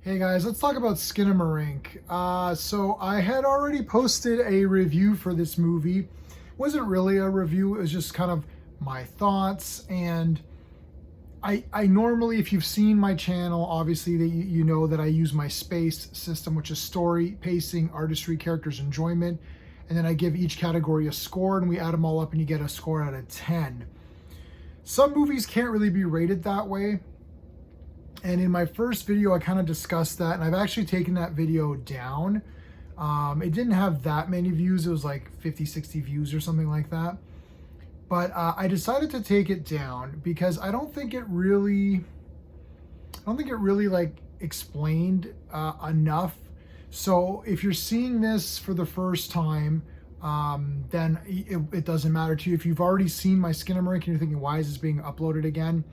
Hey guys, let's talk about Skinamarink. So I had already posted a review for this movie. It wasn't really a review, it was just kind of my thoughts. And I normally, if you've seen my channel, obviously that you know that I use my SPACE system, which is story, pacing, artistry, characters, enjoyment. And then I give each category a score and we add them all up and you get a score out of 10. Some movies can't really be rated that way. And in my first video, I kind of discussed that, and I've actually taken that video down. It didn't have that many views. It was like 50, 60 views or something like that. But I decided to take it down because I don't think it really like explained enough. So if you're seeing this for the first time, then it doesn't matter to you. If you've already seen my Skinamarink and you're thinking, why is this being uploaded again?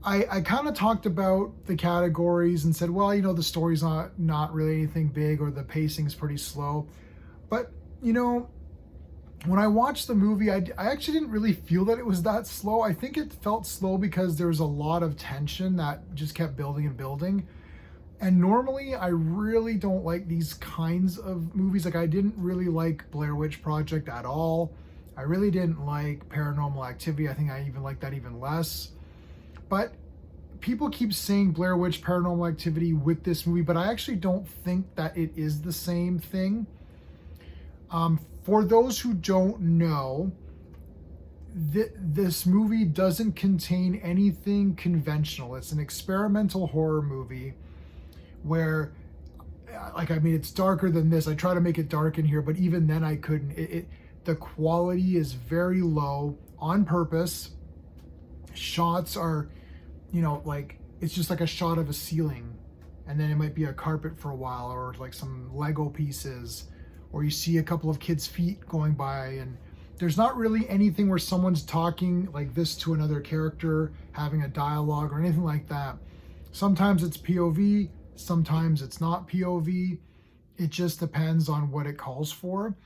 I kind of talked about the categories and said, well, the story's not really anything big, or the pacing's pretty slow. But, when I watched the movie, I actually didn't really feel that it was that slow. I think it felt slow because there was a lot of tension that just kept building and building. And normally I really don't like these kinds of movies. Like, I didn't really like Blair Witch Project at all. I really didn't like Paranormal Activity. I think I even like that even less. But people keep saying Blair Witch Paranormal Activity with this movie, but I actually don't think that it is the same thing. For those who don't know, this movie doesn't contain anything conventional. It's an experimental horror movie where, it's darker than this. I try to make it dark in here, but even then I couldn't. The quality is very low on purpose. Shots are, it's just like a shot of a ceiling, and then it might be a carpet for a while, or like some Lego pieces, or you see a couple of kids' feet going by, and there's not really anything where someone's talking like this to another character, having a dialogue or anything like that. Sometimes it's POV, sometimes it's not POV. It just depends on what it calls for.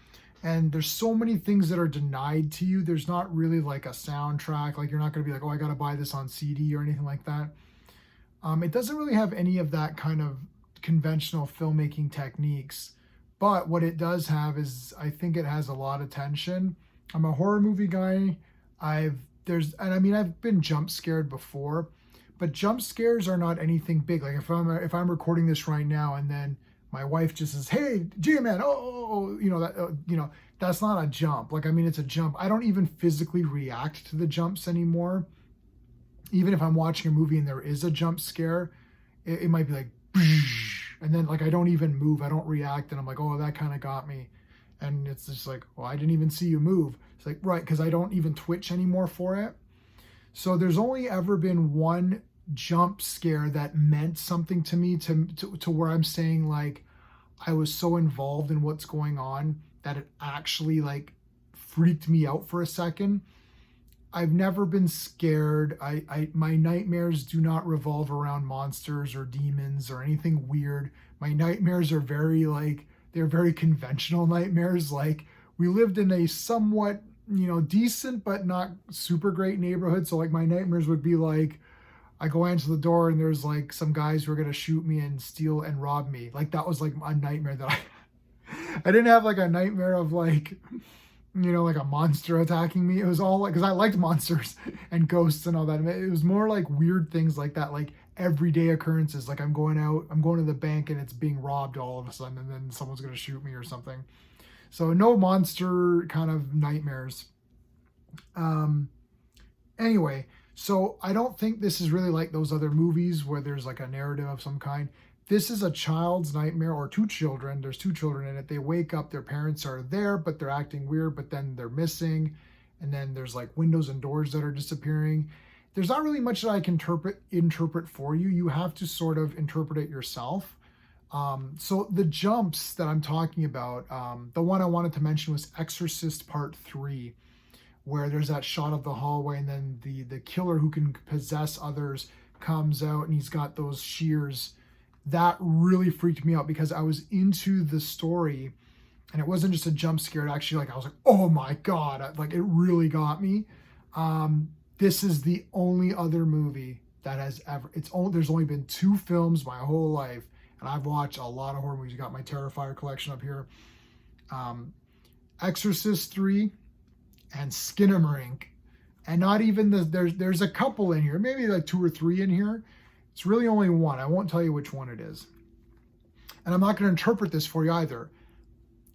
And there's so many things that are denied to you. There's not really like a soundtrack. Like, you're not going to be like, oh, I got to buy this on CD or anything like that. It doesn't really have any of that kind of conventional filmmaking techniques. But what it does have is, I think it has a lot of tension. I'm a horror movie guy. I've been jump scared before, but jump scares are not anything big. Like, if I'm recording this right now and then my wife just says, "Hey, J-Man, that's not a jump." It's a jump. I don't even physically react to the jumps anymore. Even if I'm watching a movie and there is a jump scare, it might be like, and then I don't even move. I don't react, and I'm like, oh, that kind of got me. And it's just like, well, I didn't even see you move. It's like, right, because I don't even twitch anymore for it. So there's only ever been one jump scare that meant something to me, to where I'm saying, like, I was so involved in what's going on that it actually freaked me out for a second. I've never been scared. My nightmares do not revolve around monsters or demons or anything weird. My nightmares are they're very conventional nightmares. Like, we lived in a somewhat, decent but not super great neighborhood. So my nightmares would be like, I go answer the door and there's some guys who are going to shoot me and steal and rob me. That was a nightmare that I didn't have a nightmare of a monster attacking me. It was all because I liked monsters and ghosts and all that. It was more weird things like that, everyday occurrences. I'm going to the bank and it's being robbed all of a sudden, and then someone's going to shoot me or something. So no monster kind of nightmares. Anyway, so I don't think this is really like those other movies where there's a narrative of some kind. This is a child's nightmare, or two children. There's two children in it. They wake up, their parents are there, but they're acting weird, but then they're missing. And then there's windows and doors that are disappearing. There's not really much that I can interpret for you. You have to sort of interpret it yourself. So the jumps that I'm talking about, the one I wanted to mention was Exorcist Part 3, where there's that shot of the hallway, and then the killer who can possess others comes out and he's got those shears. That really freaked me out because I was into the story and it wasn't just a jump scare. It actually, I was like, oh my God, it really got me. This is the only other movie that has ever, there's only been 2 films my whole life, and I've watched a lot of horror movies. You got my Terrifier collection up here. Exorcist 3 and Skinamarink. And not even there's a couple in here, maybe like 2 or 3 in here. It's really only one. I won't tell you which one it is. And I'm not going to interpret this for you either.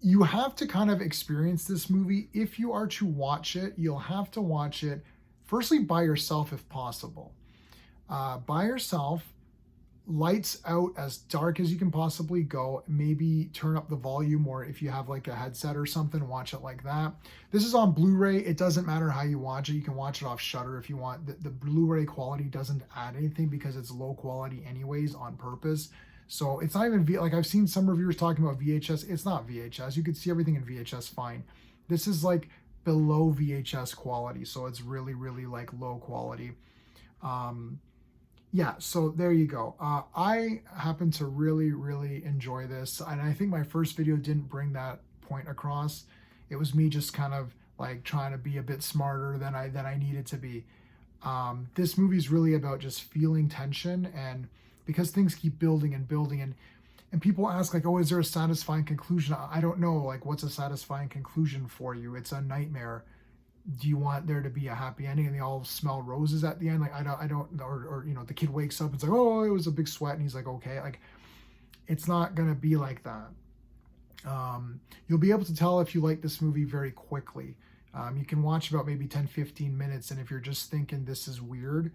You have to kind of experience this movie. If you are to watch it, you'll have to watch it firstly by yourself if possible. By yourself, lights out as dark as you can possibly go. Maybe turn up the volume, or if you have like a headset or something, watch it like that. This is on Blu-ray. It doesn't matter how you watch it. You can watch it off Shudder if you want. The Blu-ray quality doesn't add anything because it's low quality anyways on purpose. So it's not even like I've seen some reviewers talking about VHS. It's not VHS. You could see everything in VHS fine. This is like below VHS quality, so it's really, really like low quality. Yeah, so there you go. I happen to really, really enjoy this, and I think my first video didn't bring that point across. It was me just kind of like trying to be a bit smarter than I needed to be. This movie is really about just feeling tension, and because things keep building and building, and people ask like, oh, is there a satisfying conclusion? I don't know, like, what's a satisfying conclusion for you? It's a nightmare. Do you want there to be a happy ending and they all smell roses at the end? Like, I don't, or you know, the kid wakes up and it's like, oh, it was a big sweat, and he's like, okay, like, it's not gonna be like that. You'll be able to tell if you like this movie very quickly. You can watch about maybe 10-15 minutes, and if you're just thinking this is weird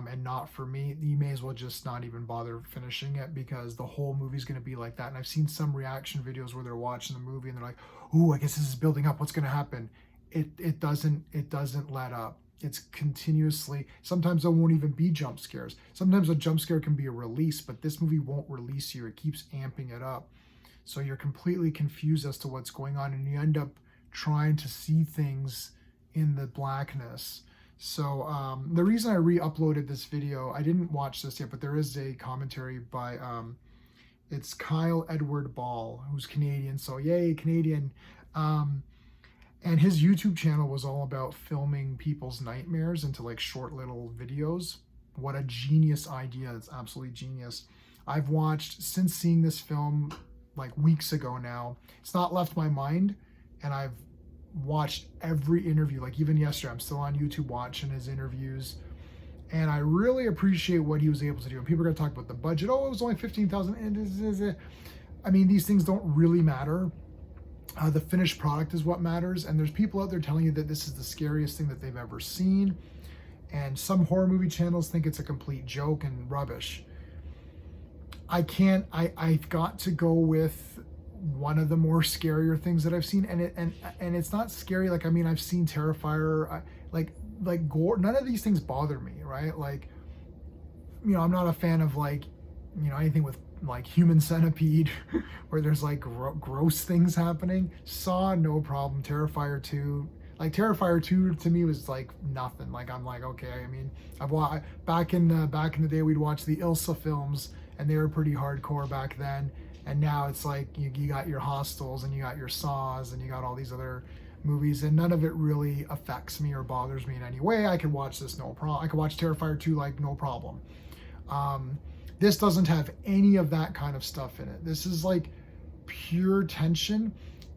and not for me, you may as well just not even bother finishing it, because the whole movie's going to be like that. And I've seen some reaction videos where they're watching the movie and they're like, ooh, I guess this is building up, what's going to happen? It doesn't let up. It's continuously, sometimes there won't even be jump scares. Sometimes a jump scare can be a release, but this movie won't release you. It keeps amping it up. So you're completely confused as to what's going on, and you end up trying to see things in the blackness. So the reason I re-uploaded this video, I didn't watch this yet, but there is a commentary by, it's Kyle Edward Ball, who's Canadian. So yay, Canadian. And his YouTube channel was all about filming people's nightmares into like short little videos. What a genius idea. It's absolutely genius. I've watched, since seeing this film like weeks ago now, it's not left my mind, and I've watched every interview. Like even yesterday, I'm still on YouTube watching his interviews, and I really appreciate what he was able to do. And people are going to talk about the budget. Oh, it was only $15,000. I mean, these things don't really matter. The finished product is what matters, and there's people out there telling you that this is the scariest thing that they've ever seen, and some horror movie channels think it's a complete joke and rubbish. I've got to go with one of the more scarier things that I've seen, and it's not scary. Like, I mean, I've seen Terrifier, like gore. None of these things bother me, right? Like, you know, I'm not a fan of like, you know, anything with like Human Centipede where there's like gross things happening. Saw, no problem. Terrifier 2, like Terrifier 2 to me was like nothing. Like, I'm like, okay, I mean, back in the day we'd watch the Ilsa films, and they were pretty hardcore back then, and now it's like you got your Hostels and you got your Saws and you got all these other movies, and none of it really affects me or bothers me in any way. I could watch this no problem. I could watch Terrifier 2 like no problem. This doesn't have any of that kind of stuff in it. This is like pure tension,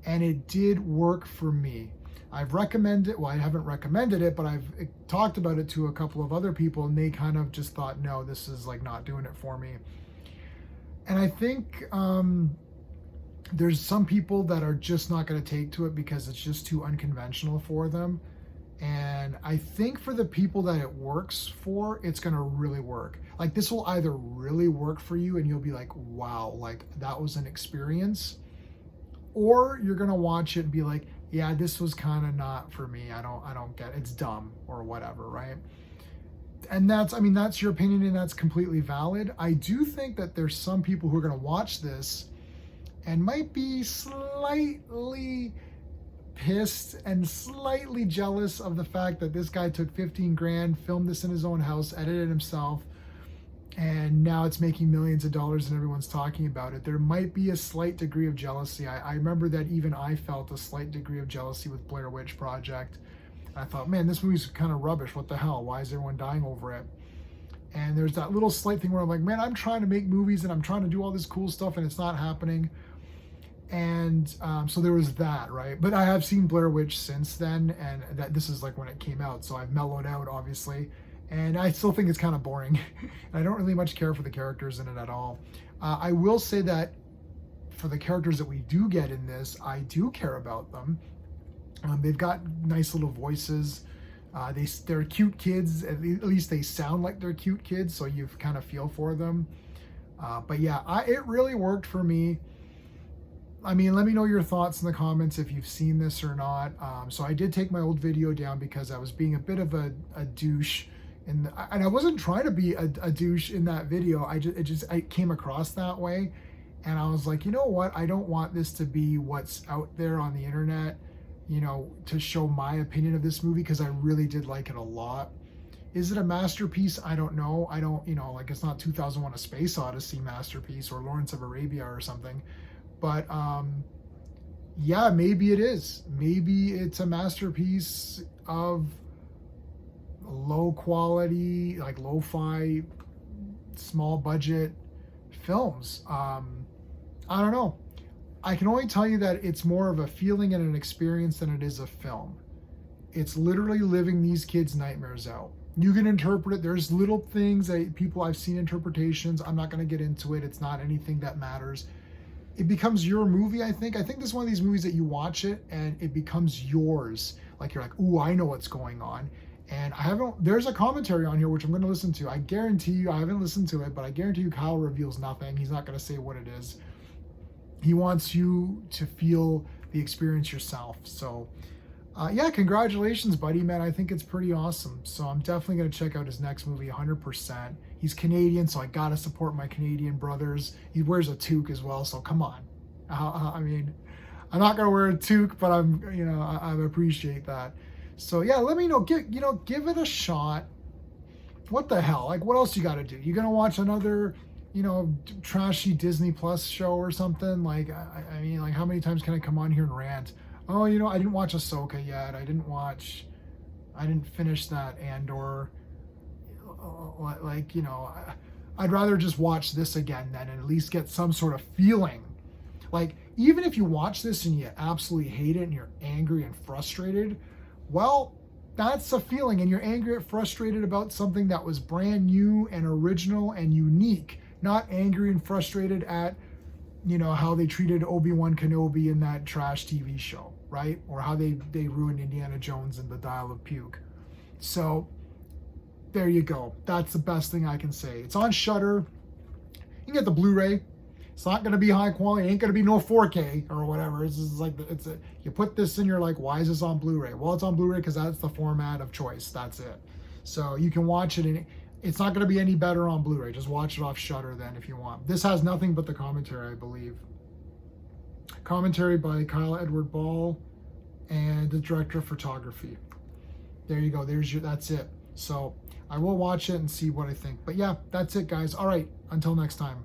and it did work for me. I've recommended it. Well, I haven't recommended it, but I've talked about it to a couple of other people, and they kind of just thought, no, this is like not doing it for me. And I think there's some people that are just not going to take to it because it's just too unconventional for them. And I think for the people that it works for, it's going to really work. Like, this will either really work for you and you'll be like, wow, like that was an experience, or you're going to watch it and be like, yeah, this was kind of not for me. I don't get it. It's dumb or whatever, right? And that's, I mean, that's your opinion, and that's completely valid. I do think that there's some people who are going to watch this and might be slightly pissed and slightly jealous of the fact that this guy took 15 grand, filmed this in his own house, edited himself, and now it's making millions of dollars and everyone's talking about it. There might be a slight degree of jealousy. I remember that even I felt a slight degree of jealousy with Blair Witch Project. I thought, man, this movie's kind of rubbish. What the hell? Why is everyone dying over it? And there's that little slight thing where I'm like, man, I'm trying to make movies and I'm trying to do all this cool stuff and it's not happening. And so there was that, right? But I have seen Blair Witch since then, and that this is like when it came out, so I've mellowed out, obviously. And I still think it's kind of boring. I don't really much care for the characters in it at all. I will say that for the characters that we do get in this, I do care about them. They've got nice little voices. They're cute kids. At least they sound like they're cute kids, so you kind of feel for them. But yeah, it really worked for me. I mean, let me know your thoughts in the comments if you've seen this or not. So I did take my old video down because I was being a bit of a douche. And I wasn't trying to be a douche in that video. I came across that way. And I was like, you know what? I don't want this to be what's out there on the internet, you know, to show my opinion of this movie, because I really did like it a lot. Is it a masterpiece? I don't know. I don't, you know, like it's not 2001: A Space Odyssey masterpiece or Lawrence of Arabia or something. But yeah, maybe it is. Maybe it's a masterpiece of low quality, like lo-fi, small budget films. I don't know. I can only tell you that it's more of a feeling and an experience than it is a film. It's literally living these kids' nightmares out. You can interpret it. There's little things that I've seen interpretations. I'm not going to get into it. It's not anything that matters. It becomes your movie, I think. I think this is one of these movies that you watch it and it becomes yours. Like you're like, ooh, I know what's going on. And there's a commentary on here, which I'm going to listen to. I guarantee you, I haven't listened to it, but I guarantee you Kyle reveals nothing. He's not going to say what it is. He wants you to feel the experience yourself. So yeah, congratulations, buddy, man. I think it's pretty awesome. So I'm definitely going to check out his next movie 100%. He's Canadian, so I got to support my Canadian brothers. He wears a toque as well, so come on. I mean, I'm not going to wear a toque, but I appreciate that. So yeah, let me know. Give it a shot. What the hell? Like, what else you got to do? You going to watch another, trashy Disney Plus show or something? Like, I mean, like, how many times can I come on here and rant? Oh, I didn't watch Ahsoka yet. I didn't finish that Andor. Like, I'd rather just watch this again then and at least get some sort of feeling. Like, even if you watch this and you absolutely hate it and you're angry and frustrated, well, that's a feeling, and you're angry and frustrated about something that was brand new and original and unique, not angry and frustrated at, how they treated Obi-Wan Kenobi in that trash TV show, right? Or how they ruined Indiana Jones in the Dial of Puke. So there you go. That's the best thing I can say. It's on Shudder. You can get the Blu-ray. It's not going to be high quality. It ain't going to be no 4K or whatever. It's just like, you put this in, you're like, why is this on Blu-ray? Well, it's on Blu-ray because that's the format of choice. That's it. So you can watch it, and it's not going to be any better on Blu-ray. Just watch it off Shudder then if you want. This has nothing but the commentary, I believe. Commentary by Kyle Edward Ball and the director of photography. There you go. That's it. So I will watch it and see what I think. But yeah, that's it, guys. All right. Until next time.